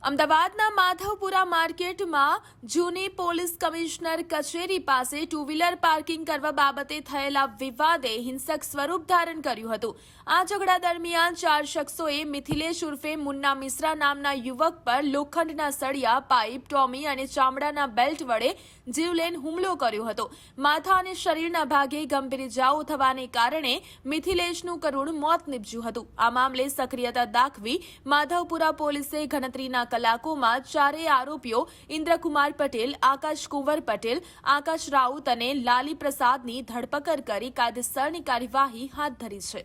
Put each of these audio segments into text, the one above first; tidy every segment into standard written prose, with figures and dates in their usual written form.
અમદાવાદના માધવપુરા માર્કેટમાં જૂની પોલીસ કમિશનર કચેરી પાસે ટુ વ્હીલર પાર્કિંગ કરવા બાબતે થયેલા વિવાદે હિંસક સ્વરૂપ ધારણ કર્યું હતું। આ ઝઘડા દરમિયાન 4 શખ્સોએ મિથિલેશ ઉર્ફે મુન્ના મિશ્રા નામના યુવક પર લોખંડના સળિયા, પાઇપ, ટોમી અને ચામડાના બેલ્ટ વડે જીવલેણ હુમલો કર્યો હતો। માથા અને શરીરના ભાગે ગંભીર ઇજાઓ થવાને કારણે મિથિલેશનું કરુણ મોત નીપજ્યું હતું। આ મામલે સક્રિયતા દાખવી માધવપુરા પોલીસે ગણતરીના કલાકોમાં ચારેય આરોપીઓ ઇન્દ્રકુમાર પટેલ, આકાશ કુંવર પટેલ, આકાશ રાઉત અને લાલી પ્રસાદની ધરપકડ કરી કાયદેસરની કાર્યવાહી હાથ ધરી છે।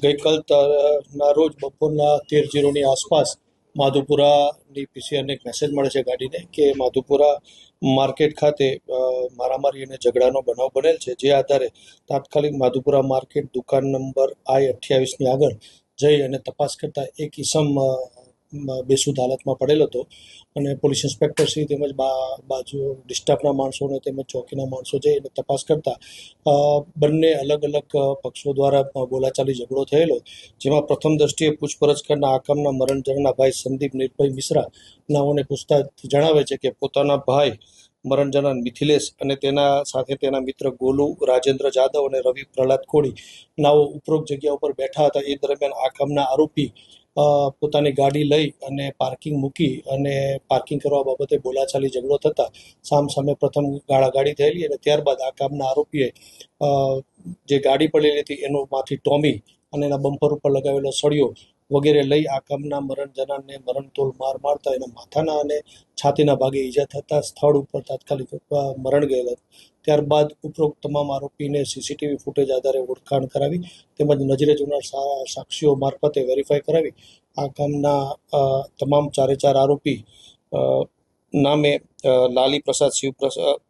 ગઈકાલના રોજ બપોરના 13:0ની આસપાસ માધુપુરાની પીસીઆરને એક મેસેજ મળે છે ગાડીને કે માધુપુરા માર્કેટ ખાતે મારામારી અને ઝઘડાનો બનાવ બનેલ છે। જે આધારે તાત્કાલિક માધુપુરા માર્કેટ દુકાન નંબર I-28ની આગળ જઈ અને તપાસ કરતા એક ઈસમ બેસુદ હાલતમાં પડેલ હતો અને પોલીસ ઇન્સ્પેક્ટર શ્રી તેમજ બાજુ ડિસ્ટાફના માણસોને તેમજ ચોકીના માણસો જઈ અને તપાસ કરતા બંને અલગ અલગ પક્ષો દ્વારા બોલાચાલી ઝઘડો થયેલો, જેમાં પ્રથમ દ્રષ્ટિએ પૂછપરછ કરનાર આકામના મરણ જનારના ભાઈ સંદીપ નીરભાઈ મિશ્રા નાઓને પૂછતા જણાવે છે કે પોતાના ભાઈ મરણ જનાર મિથિલેશ અને તેના સાથે તેના મિત્ર ગોલુ રાજેન્દ્ર જાદવ અને રવિ પ્રહલાદ કોળી નાઓ ઉપરોક્ત જગ્યા ઉપર બેઠા હતા। એ દરમિયાન આકામના આરોપી પોતાની ગાડી લઈ અને પાર્કિંગ મૂકી અને પાર્કિંગ કરવા બાબતે બોલાચાલી ઝઘડો થતાં સામસામે પ્રથમ ગાળાગાળી થયેલી અને ત્યારબાદ આ કામના આરોપીએ જે ગાડી પડેલી હતી એનું માંથી ટોમી અને એના બમ્પર ઉપર લગાવેલો સળિયો વગેરે લઈ આ કામના મરણ જનારને મરણતોલ માર મારતા એના માથાના અને છાતીના ભાગે ઈજા થતાં સ્થળ ઉપર તાત્કાલિક મરણ ગયેલા। ત્યારબાદ ઉપરોક્ત તમામ આરોપીને સીસીટીવી ફૂટેજ આધારે ઓળખાણ કરાવી તેમજ નજરે જોનાર સાક્ષીઓ મારફતે વેરીફાઈ કરાવી આ કામના તમામ 4 આરોપી નામે લાલી પ્રસાદ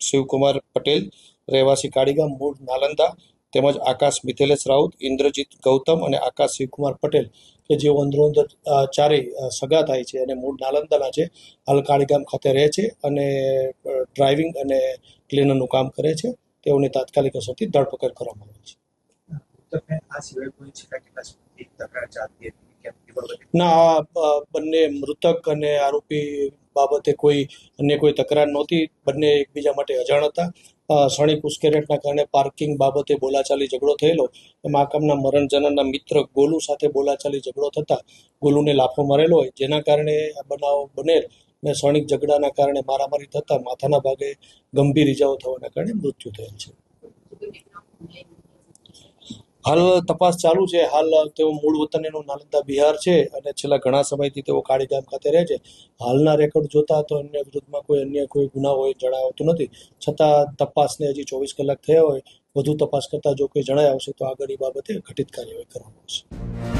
શિવકુમાર પટેલ, રહેવાસી કાળીગામ, મૂળ નાલંદા, તેમજ આકાશ મિથિલેશ રાઉત, ઇન્દ્રજીત ગૌતમ અને આકાશ શિવકુમાર પટેલ કે જેઓ અંદરોઅંદર ચારેય સગા થાય છે અને મૂળ નાલંદાના છે, હાલ કાળીગામ ખાતે રહે છે અને ડ્રાઇવિંગ અને ક્લીનરનું કામ કરે છે। તેઓની તાત્કાલિક અસરથી ધરપકડ કરવામાં આવી છે। ના, બંને મૃતક અને આરોપી બાબતે અન્ય કોઈ તકરાર નહોતી। બંને એકબીજા માટે અજાણ હતા। ક્ષણિક ઉશ્કેરાટના કારણે પાર્કિંગ બાબતે બોલાચાલી ઝઘડો થયેલો, એમાં આ કામના મરણ જનારના મિત્ર ગોલુ સાથે બોલાચાલી ઝઘડો થતાં ગોલુને લાફો મારેલો હોય, જેના કારણે આ બનાવ બનેલ અને ક્ષણિક ઝઘડાના કારણે મારામારી થતાં માથાના ભાગે ગંભીર ઇજાઓ થવાના કારણે મૃત્યુ થયેલ છે। હાલ તપાસ ચાલુ છે। હાલ તેઓ મૂળ વતન એનું નાલંદા બિહાર છે અને છેલ્લા ઘણા સમયથી તેઓ કાળીગામ ખાતે રહે છે। હાલના રેકોર્ડ જોતા તો એમના વિરુદ્ધમાં કોઈ ગુના હોય જણાવતું નથી, છતાં તપાસને હજી 24 કલાક થયા હોય, વધુ તપાસ કરતા જો કોઈ જણાય આવશે તો આગળ એ બાબતે ઘટિત કાર્યવાહી કરવામાં આવશે।